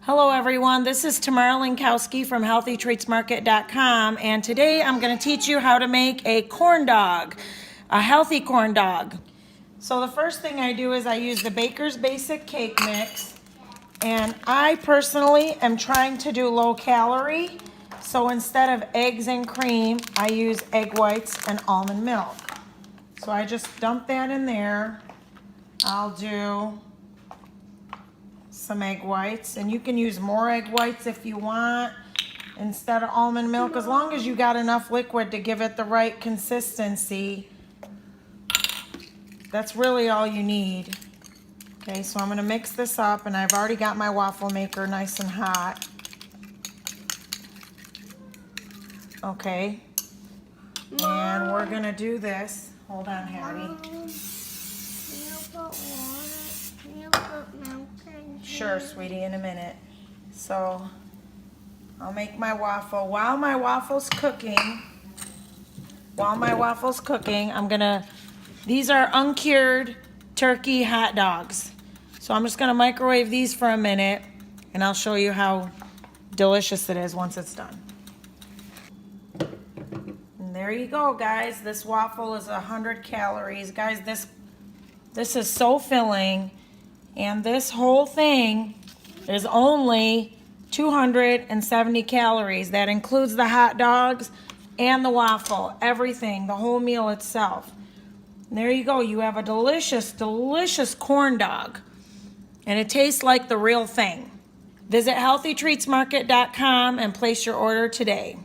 Hello everyone, this is Tamara Linkowski from HealthyTreatsMarket.com, and today I'm going to teach you how to make a corn dog, a healthy corn dog. So the first thing I do is I use the Baker's Basic Cake Mix, and I personally am trying to do low calorie, so instead of eggs and cream, I use egg whites and almond milk. So I just dump that in there. I'll do some egg whites, and you can use more egg whites if you want instead of almond milk, as long as you got enough liquid to give it the right consistency. That's really all you need. Okay, so I'm going to mix this up, and I've already got my waffle maker nice and hot. Okay, and we're going to do this. Hold on, Hattie. Sure, sweetie, in a minute. So I'll make my waffle. While my waffle's cooking, these are uncured turkey hot dogs. So I'm just gonna microwave these for a minute, and I'll show you how delicious it is once it's done. And there you go, guys. This waffle is 100 calories. Guys, this is so filling. And this whole thing is only 270 calories. That includes the hot dogs and the waffle, everything, the whole meal itself. And there you go. You have a delicious, delicious corn dog. And it tastes like the real thing. Visit HealthyTreatsMarket.com and place your order today.